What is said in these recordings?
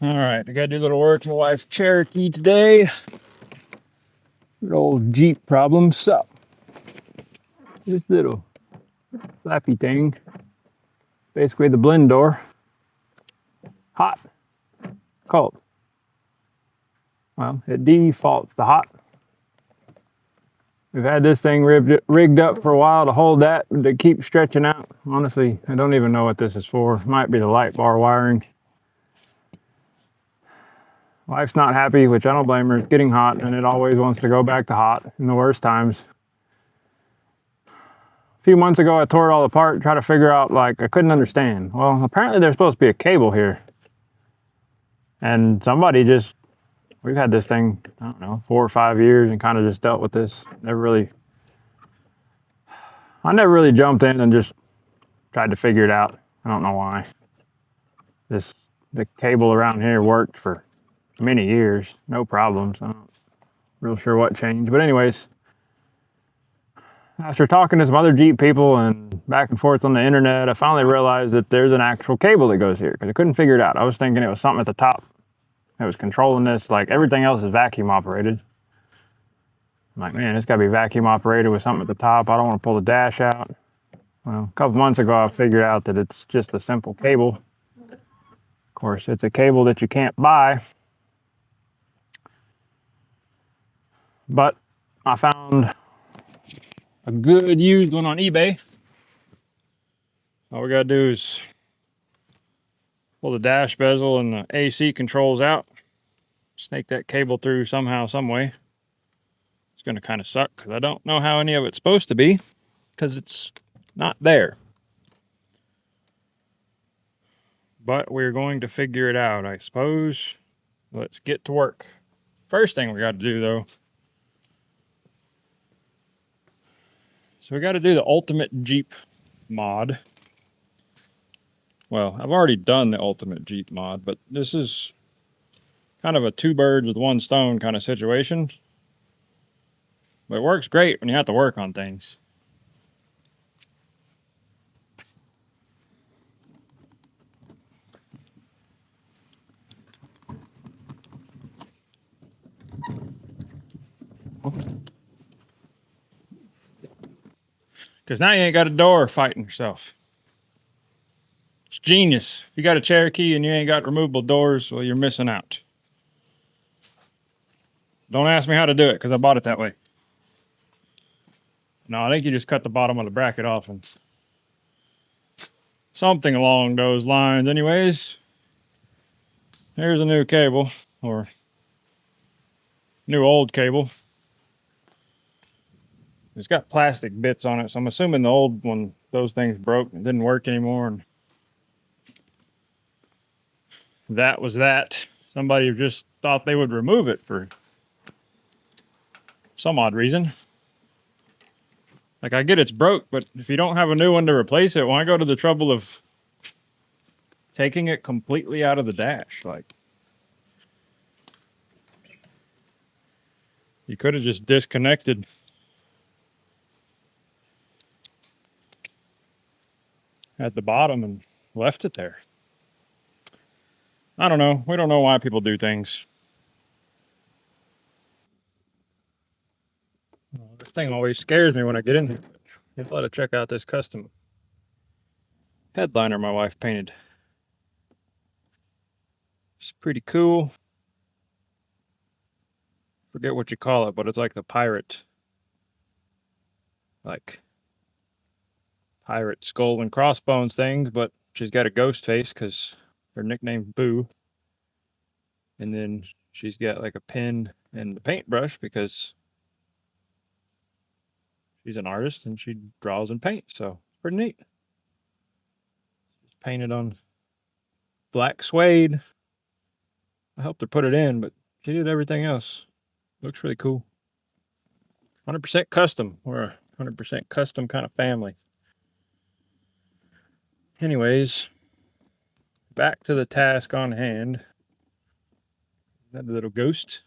All right, I gotta do a little work on my wife's Cherokee today. Good old Jeep problem. So, this little flappy thing, basically the blend door, hot, cold. Well, it defaults to hot. We've had this thing rigged up for a while to hold that, to keep stretching out. Honestly, I don't even know what this is for. Might be the light bar wiring. Wife's not happy, which I don't blame her. It's getting hot, and it always wants to go back to hot in the worst times. A few months ago, I tore it all apart, tried to figure out, like, I couldn't understand. Well, apparently there's supposed to be a cable here. And somebody just, we've had this thing, I don't know, 4 or 5 years and kind of just dealt with this. I never really jumped in and just tried to figure it out. I don't know why. The cable around here worked for many years, no problems. I'm not real sure what changed. But anyways, after talking to some other Jeep people and back and forth on the internet, I finally realized that there's an actual cable that goes here because I couldn't figure it out. I was thinking it was something at the top that was controlling this. Like everything else is vacuum operated. I'm like, man, it's got to be vacuum operated with something at the top. I don't want to pull the dash out. Well, a couple months ago, I figured out that it's just a simple cable. Of course, it's a cable that you can't buy. But I found a good used one on eBay. All we gotta do is pull the dash bezel and the AC controls out, snake that cable through somehow, some way. It's gonna kind of suck because I don't know how any of it's supposed to be because it's not there. But we're going to figure it out, I suppose. Let's get to work. First thing we got to do, though, so we got to do the Ultimate Jeep mod. Well, I've already done the Ultimate Jeep mod, but this is kind of a 2 birds with 1 stone kind of situation. But it works great when you have to work on things. Because now you ain't got a door fighting yourself. It's genius. If you got a Cherokee and you ain't got removable doors, well, you're missing out. Don't ask me how to do it because I bought it that way. No, I think you just cut the bottom of the bracket off and something along those lines. Anyways, here's a new cable, or new old cable. It's got plastic bits on it, so I'm assuming the old one, those things broke and didn't work anymore. And that was that. Somebody just thought they would remove it for some odd reason. Like, I get it's broke, but if you don't have a new one to replace it, why go to the trouble of taking it completely out of the dash? Like, you could have just disconnected at the bottom and left it there. I don't know. We don't know why people do things. This thing always scares me when I get in here. I'd love to check out this custom headliner my wife painted. It's pretty cool. Forget what you call it, but it's like the pirate, like pirate skull and crossbones things, but she's got a ghost face because her nickname Boo. And then she's got like a pen and the paintbrush because she's an artist and she draws and paints, so it's pretty neat. It's painted on black suede. I helped her put it in, but she did everything else. Looks really cool. 100% custom. We're a 100% custom kind of family. Anyways, back to the task on hand. That little ghost.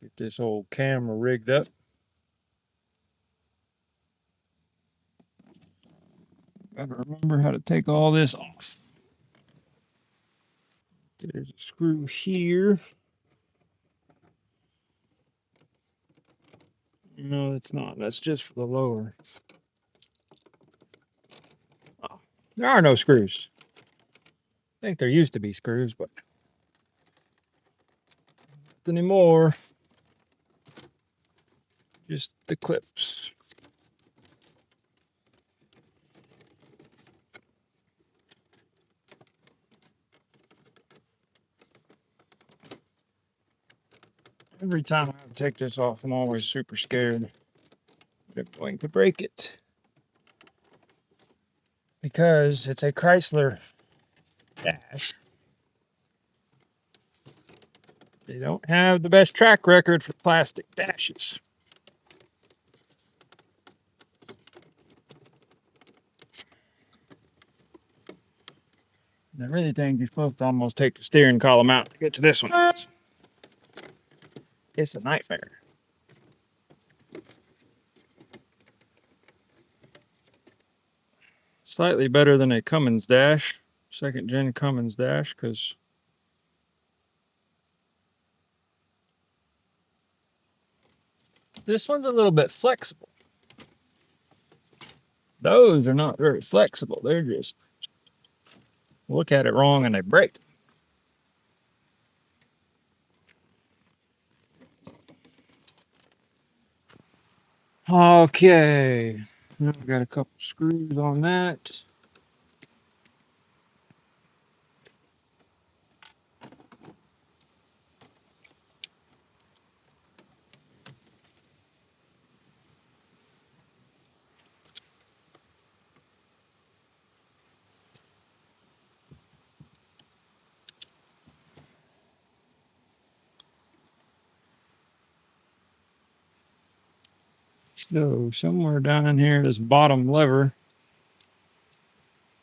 Get this old camera rigged up. Gotta remember how to take all this off. There's a screw here. No, it's not. That's just for the lower. Oh, there are no screws. I think there used to be screws, but not anymore. Just the clips. Every time I take this off, I'm always super scared that I'm going to break it. Because it's a Chrysler dash. They don't have the best track record for plastic dashes. And I really think you're supposed to almost take the steering column out to get to this one. It's a nightmare. Slightly better than a Cummins dash, second gen Cummins dash, because this one's a little bit flexible. Those are not very flexible. They're just look at it wrong and they break. Okay, now we got a couple screws on that. So somewhere down in here, this bottom lever,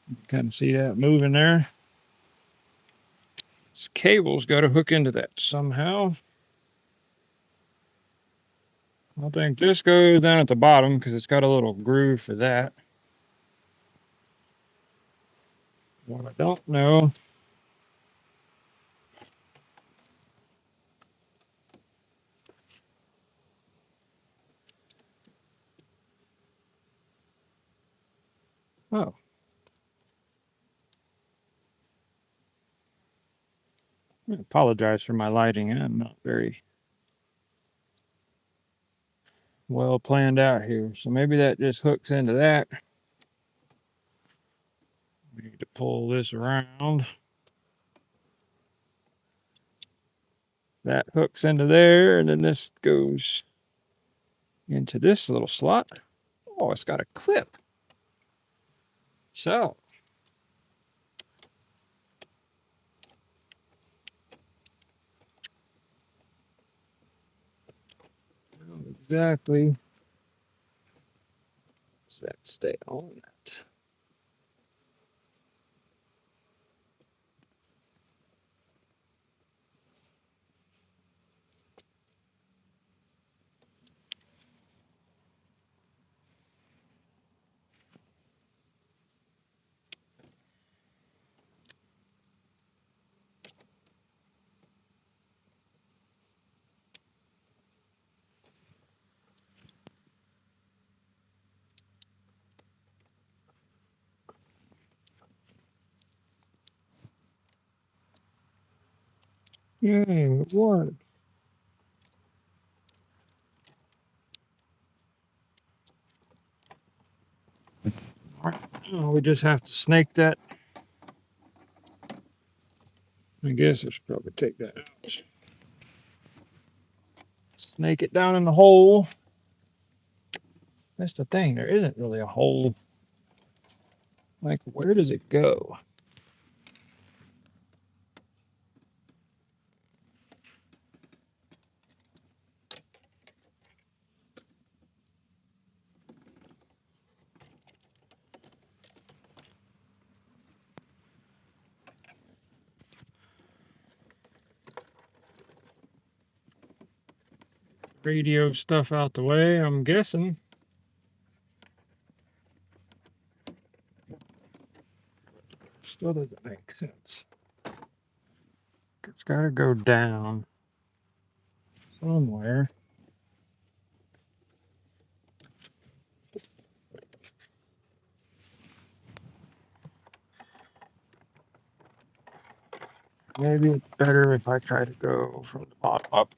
you can kind of see that moving there. This cable's got to hook into that somehow. I think this goes down at the bottom because it's got a little groove for that. What I don't know. Oh. I apologize for my lighting. I'm not very well planned out here. So maybe that just hooks into that. We need to pull this around. That hooks into there, and then this goes into this little slot. Oh, it's got a clip. So exactly does that stay on that? Yay, it worked. All right, now we just have to snake that. I guess I should probably take that out. Snake it down in the hole. That's the thing, there isn't really a hole. Like, where does it go? Radio stuff out the way, I'm guessing. Still doesn't make sense. It's got to go down somewhere. Maybe it's better if I try to go from the bottom up.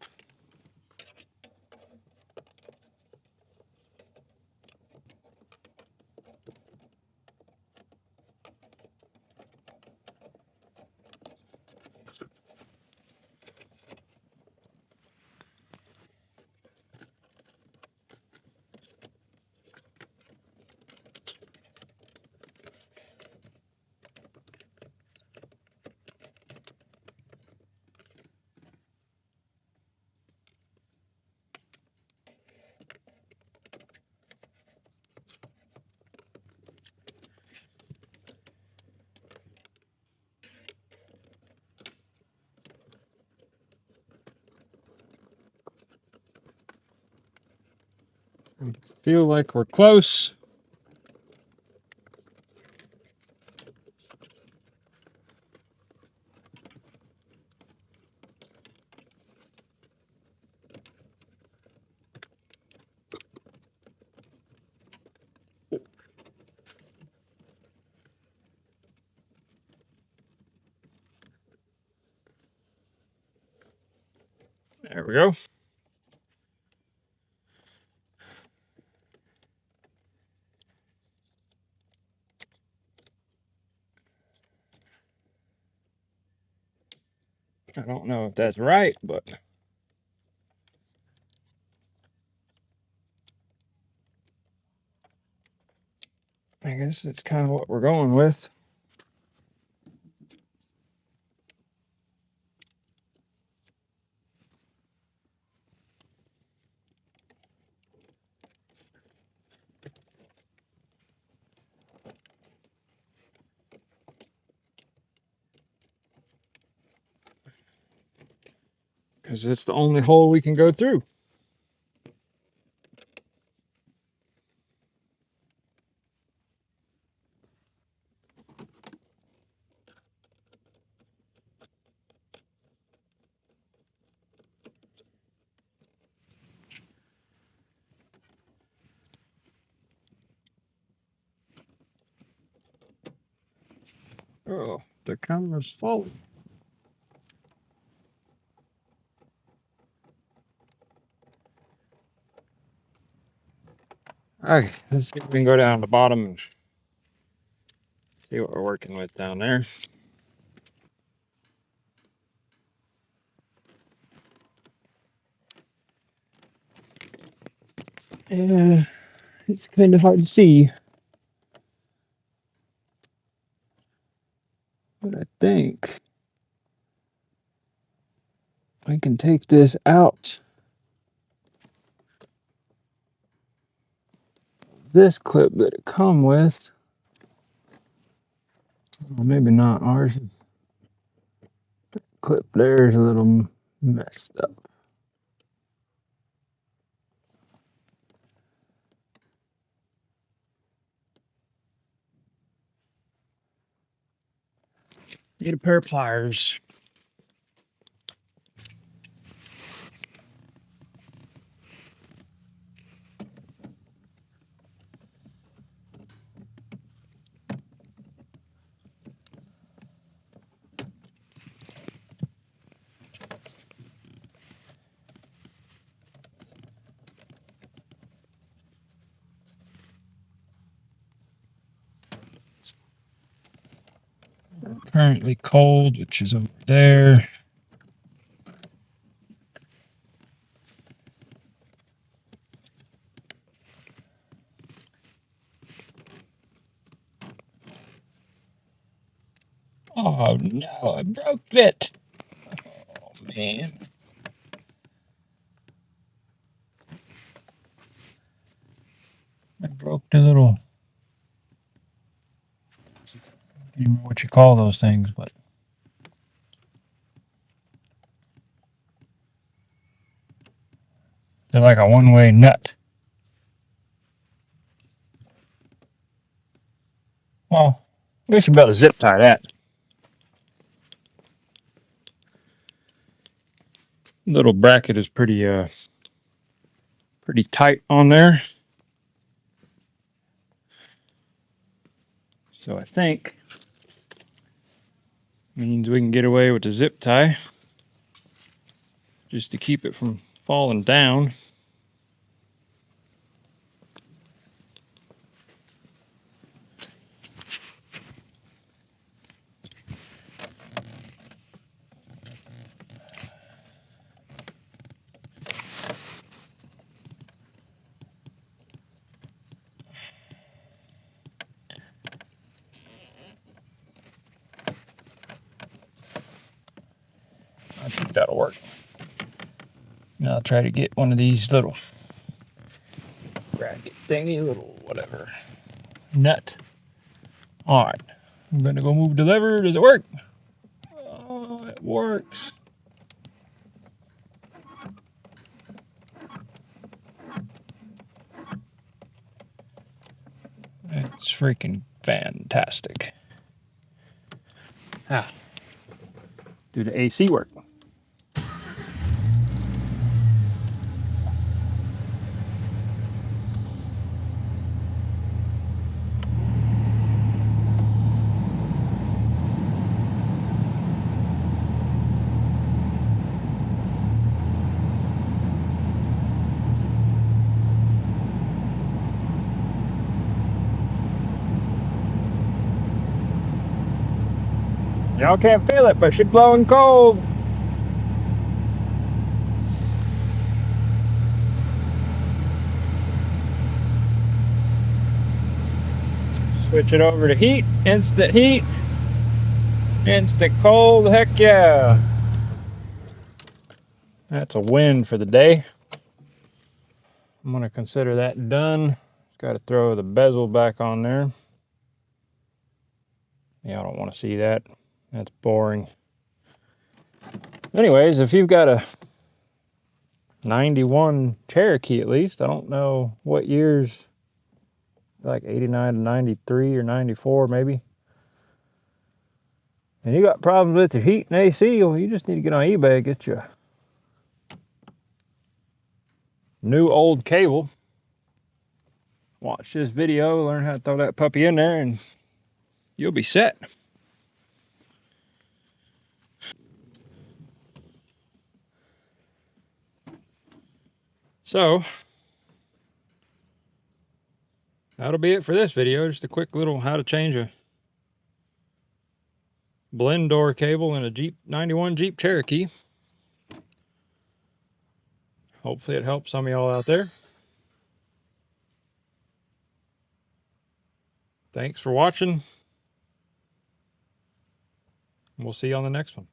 Feel like we're close. There we go. I don't know if that's right, but I guess that's kind of what we're going with. Because it's the only hole we can go through. Oh, the camera's full. Okay, let's see if we can go down the bottom and see what we're working with down there. Yeah, it's kind of hard to see. But I think I can take this out. This clip that it come with. Well, maybe not. Ours clip there is a little messed up. Need a pair of pliers. Currently cold, which is over there. Oh no, I broke it. Oh man. I broke the little, I don't remember what you call those things, but they're like a one-way nut. Well, We should be able to zip tie that. Little bracket is pretty tight on there. So I think means we can get away with the zip tie just to keep it from falling down. I think that'll work. Now I'll try to get one of these little bracket thingy, little whatever nut. All right, I'm gonna go move the lever. Does it work? Oh, it works. It's freaking fantastic. Ah, do the AC work? Y'all can't feel it, but she's blowing cold. Switch it over to heat, instant cold, heck yeah. That's a win for the day. I'm gonna consider that done. Got to throw the bezel back on there. Yeah, I don't want to see that. That's boring. Anyways, if you've got a 91 Cherokee at least, I don't know what years, like 89 to 93 or 94 maybe, and you got problems with your heat and AC, well, you just need to get on eBay and get you a new old cable. Watch this video, learn how to throw that puppy in there, and you'll be set. So that'll be it for this video. Just a quick little how to change a blend door cable in a Jeep 91 Jeep Cherokee. Hopefully it helps some of y'all out there. Thanks for watching. We'll see you on the next one.